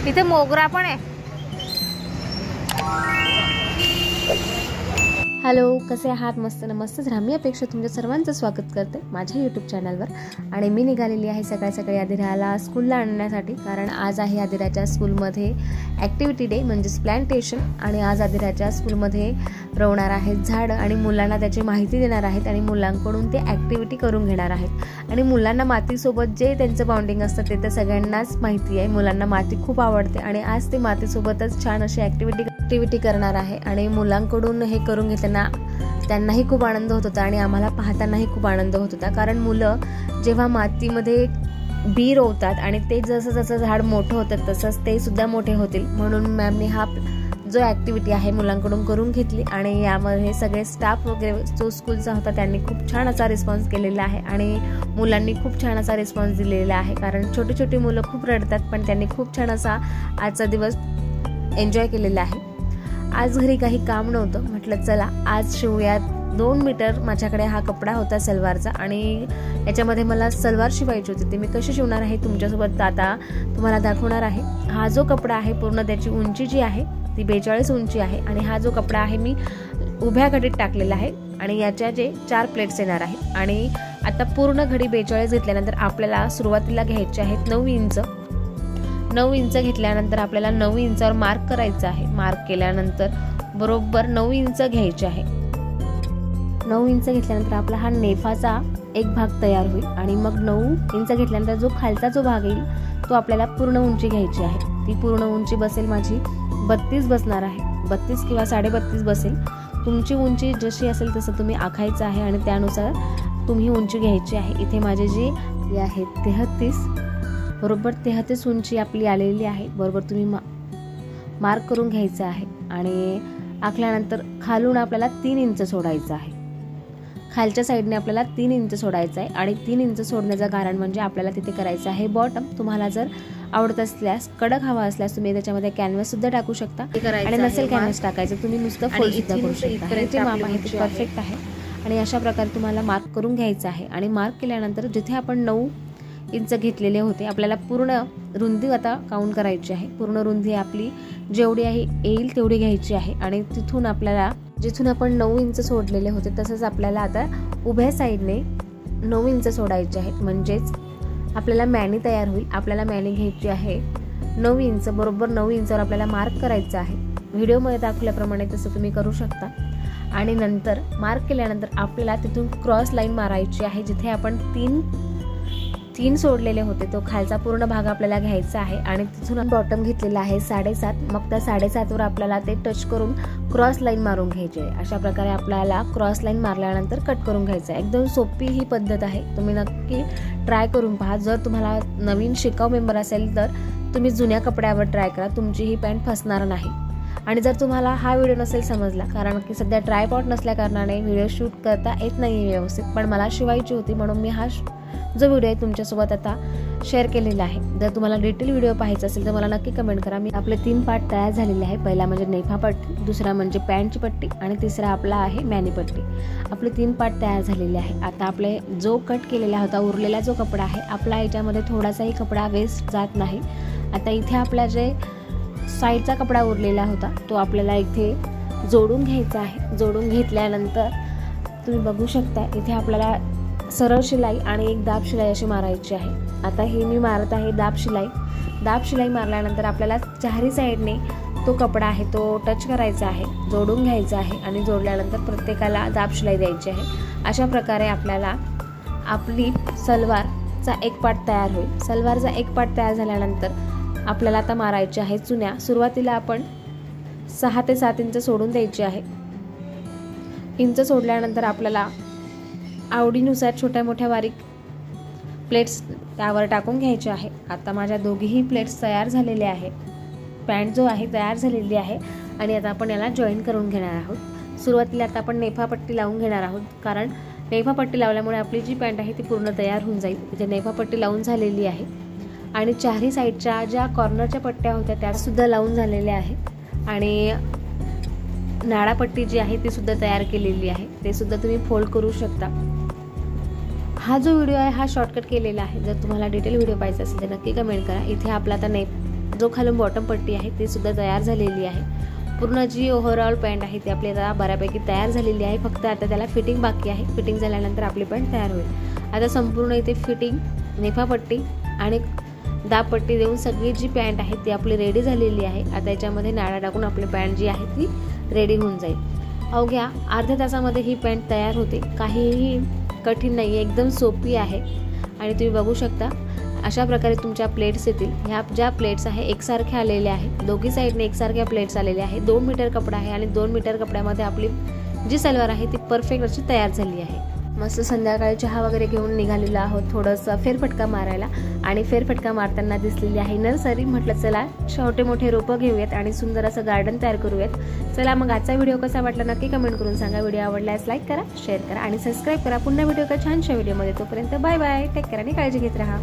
इथे मोगरा पण आहे। हॅलो, कसे आहात? मस्त ना मस्तच राहा। मी अपेक्षा तुमच्या सर्वांचं स्वागत करते माझ्या यूट्यूब चॅनलवर। आणि मी निघालेली आहे सकाळी सकाळी आदिराला स्कूलला आणण्यासाठी, कारण आज आहे आदिराच्या स्कूलमध्ये ॲक्टिव्हिटी डे म्हणजेच प्लांटेशन। आणि आज आदिराच्या स्कूलमध्ये रोवणार आहेत झाडं आणि मुलांना त्याची माहिती देणार आहेत आणि मुलांकडून ते ॲक्टिव्हिटी करून घेणार आहेत। आणि मुलांना मातीसोबत जे त्यांचं बॉन्डिंग असतं ते तर सगळ्यांनाच माहिती आहे। मुलांना माती खूप आवडते आणि आज ते मातीसोबतच छान अशी ॲक्टिव्हिटी करणार आहे। आणि मुलांकडून हे करून घेताना त्यांनाही खूप आनंद होत होता आणि आम्हाला पाहतानाही खूप आनंद होत होता, कारण मुलं जेव्हा मातीमध्ये बी रोवतात आणि ते जसं जसं झाड मोठं होतं तसंच ते सुद्धा मोठे होतील, म्हणून मॅमने हा जो ॲक्टिव्हिटी आहे मुलांकडून करून घेतली। आणि यामध्ये सगळे स्टाफ वगैरे जो स्कूलचा होता त्यांनी खूप छान असा रिस्पॉन्स केलेला आहे आणि मुलांनी खूप छान असा रिस्पॉन्स दिलेला आहे, कारण छोटी छोटी मुलं खूप रडतात पण त्यांनी खूप छान असा आजचा दिवस एन्जॉय केलेला आहे। आज घरी काही काम नव्हतं, म्हटलं चला आज शिवूयात। 2 मीटर माझ्याकडे हा कपडा होता सलवारचा आणि याच्यामध्ये मला सलवार शिवायची होती। ते मी कशी शिवणार आहे तुमच्यासोबत आता तुम्हाला दाखवणार आहे। हा जो कपडा आहे पूर्ण त्याची उंची जी आहे ती 42 उंची आहे आणि हा जो कपडा आहे मी उभ्या घडीत टाकलेला आहे आणि याच्या जे 4 प्लेट्स येणार आहे। आणि आता पूर्ण घडी 42 घेतल्यानंतर आपल्याला सुरुवातीला घ्यायचे आहेत 9 इंच। 9 इंच घेतल्यानंतर आपल्याला 9 इंचावर मार्क करायचं आहे। मार्क केल्यानंतर बरोबर 9 इंच घ्यायचे आहे। 9 इंच घेतल्यानंतर आपला हा नेफाचा एक भाग तयार होईल आणि मग 9 इंच घेतल्यानंतर जो खालचा जो भाग येईल तो आपल्याला पूर्ण उंची घ्यायची आहे। ती पूर्ण उंची बसेल माझी 32 बसणार आहे, 32 किंवा 32.5 बसेल। तुमची उंची जशी असेल तसं तुम्ही आखायचं आहे आणि त्यानुसार तुम्ही उंची घ्यायची आहे। इथे माझे जे आहे 33 बरोबर 33 उंची आपली आलेली आहे। बरोबर तुम्ही मार्क करून घ्यायचं आहे आणि आखल्यानंतर खालून आपल्याला 3 इंच सोडायचं आहे। खालच्या साईडने आपल्याला 3 इंच सोडायचं आहे आणि 3 इंच सोडण्याचं कारण म्हणजे आपल्याला तिथे करायचं आहे बॉटम। तुम्हाला जर आवडत असल्यास कडक हवा असल्यास तुम्ही त्याच्यामध्ये कॅनव्हास सुद्धा टाकू शकता आणि नसेल कॅनव्हास टाकायचं तुम्ही नुसतं फोल्ड सुद्धा करू शकता। हे जे माप आहे ते परफेक्ट आहे आणि अशा प्रकारे तुम्हाला मार्क करून घ्यायचं आहे। आणि मार्क केल्यानंतर जिथे आपण 9 इंच घेतलेले होते आपल्याला पूर्ण रुंदी आता काउंट करायची आहे। पूर्ण रुंदी आपली जेवढी आहे येईल तेवढी घ्यायची आहे आणि तिथून आपल्याला जिथून आपण 9 इंच सोडलेले होते तसंच आपल्याला आता उभ्या साईडने 9 इंच सोडायचे आहेत, म्हणजेच आपल्याला मॅनी तयार होईल। आपल्याला मॅनी घ्यायची आहे 9 इंच। बरोबर 9 इंचावर आपल्याला मार्क करायचं आहे। व्हिडिओमध्ये दाखवल्याप्रमाणे तसं तुम्ही करू शकता। आणि नंतर मार्क केल्यानंतर आपल्याला तिथून क्रॉस लाईन मारायची आहे। जिथे आपण 3 सोडलेले होते तो खालचा पूर्ण भाग आपल्याला घ्यायचा आहे आणि तिथून बॉटम घेतलेला आहे 7.5। मग त्या 7.5 वर आपल्याला ते टच करून क्रॉस लाईन मारून घ्यायची आहे। अशा प्रकारे आपल्याला क्रॉस लाईन मारल्यानंतर कट करून घ्यायचं आहे। एकदम सोपी ही पद्धत आहे, तुम्ही नक्की ट्राय करून पहा। जर तुम्हाला नवीन शिकाऊ मेंबर असेल तर तुम्ही जुन्या कपड्यावर ट्राय करा, तुमची ही पॅन्ट फसणार नाही। आणि जर तुम्हाला हा व्हिडिओ नसेल समजला, कारण की सध्या ट्रायपॉड नसल्या कारणाने व्हिडिओ शूट करता येत नाही व्यवस्थित, पण मला शिवायची होती म्हणून मी हा जो व्हिडिओ आहे तुमच्यासोबत आता शेअर केलेला आहे। जर तुम्हाला डिटेल व्हिडिओ पाहायचा असेल तर मला नक्की कमेंट करा। मी आपले 3 पार्ट तयार झालेले आहे। पहिला म्हणजे नेफा पट्टी, दुसरा म्हणजे पॅन्टची पट्टी आणि तिसरा आपला आहे मॅनी पट्टी। आपले 3 पार्ट तयार झालेले आहे। आता आपले जो कट केलेला होता उरलेला जो कपडा आहे आपला याच्यामध्ये थोडासाही कपडा वेस्ट जात नाही। आता इथे आपला जे साईडचा कपडा उरलेला होता तो आपल्याला इथे जोडून घ्यायचा आहे। जोडून घेतल्यानंतर तुम्ही बघू शकता इथे आपल्याला सरळ शिलाई आणि एक दाब शिलाई अशी मारायची आहे। आता हे मी मारत आहे दाब शिलाई। दाब शिलाई मारल्यानंतर आपल्याला चारही साईडने तो कपडा आहे तो टच करायचा आहे, जोडून घ्यायचा आहे आणि जोडल्यानंतर प्रत्येकाला दाब शिलाई द्यायची आहे। अशा प्रकारे आपल्याला आपली सलवारचा एक पार्ट तयार होईल। सलवारचा एक पार्ट तयार झाल्यानंतर आपल्याला आता मारायचे आहे चुन्या। सुरुवातीला आपण 6 ते 7 इंच सोडून द्यायची आहे। इंच सोडल्यानंतर आपल्याला आवडीनुसार छोट्या मोठ्या बारीक प्लेट्स त्यावर टाकून घ्यायचे आहे। आता माझ्या दोघीही प्लेट्स तयार झालेल्या आहे। पॅन्ट जो आहे तयार झालेली आहे आणि आता आपण याला जॉईन करून घेणार आहोत। सुरुवातीला आता आपण नेफा पट्टी लावून घेणार आहोत, कारण नेफा पट्टी लावल्यामुळे आपली जी पॅन्ट आहे ती पूर्ण तयार होऊन जाईल। इथे नेफा पट्टी लावून झालेली आहे आणि चारही साईडच्या ज्या कॉर्नरच्या पट्ट्या होत्या त्या सुद्धा लावून झालेल्या आहे आणि नाळापट्टी जी आहे ती सुद्धा तयार केलेली आहे, ते सुद्धा तुम्ही फोल्ड करू शकता। हा जो व्हिडिओ आहे हा शॉर्टकट केलेला आहे। जर तुम्हाला डिटेल व्हिडिओ पाहिजे असेल तर नक्की कमेंट करा। इथे आपला आता जो खालून बॉटम पट्टी आहे ती सुद्धा तयार झालेली आहे. पूर्ण जी ओव्हरऑल पॅन्ट आहे ती आपल्याला बऱ्यापैकी तयार झालेली आहे. फक्त आता त्याला फिटिंग बाकी आहे. फिटिंग झाल्यानंतर आपली पॅन्ट तयार होईल. आता संपूर्ण इथे फिटिंग, नेफापट्टी आणि दाबपट्टी देऊन सगळी जी पॅन्ट आहे ती आपली रेडी झालेली आहे. आता याच्यामध्ये नाडा टाकून आपली पॅन्ट जी आहे ती रेडी होऊन जाईल. अवघ्या अर्ध्या तासामध्ये ही पॅन्ट तयार होते. काहीही कठीण नाही आहे, एकदम सोपी आहे. आणि तुम्ही बघू शकता अशा प्रकारे तुमच्या प्लेट्स येतील. ह्या ज्या प्लेट्स आहे एकसारख्या आलेल्या आहे, दोघी साईडने एकसारख्या प्लेट्स आलेल्या आहे. 2 मीटर कपडा आहे आणि 2 मीटर कपड्यामध्ये आपली जी सलवार आहे ती परफेक्ट अशी तयार झाली आहे. मस्त संध्याकाळी चहा वगैरे घेऊन निघालेलो आहोत थोडंसं फेरफटका मारायला. आणि फेरफटका मारताना दिसलेली आहे नर्सरी. म्हटलं चला छोटे मोठे रोपं घेऊयात आणि सुंदर असं गार्डन तयार करूयात. चला मग आजचा व्हिडिओ कसा वाटला नक्की कमेंट करून सांगा. व्हिडिओ आवडल्यास लाईक करा, शेअर करा आणि सबस्क्राईब करा. पुन्हा व्हिडिओ एका छानशा व्हिडिओमध्ये. तोपर्यंत बाय बाय, टेक केअर आणि काळजी घेत राहा.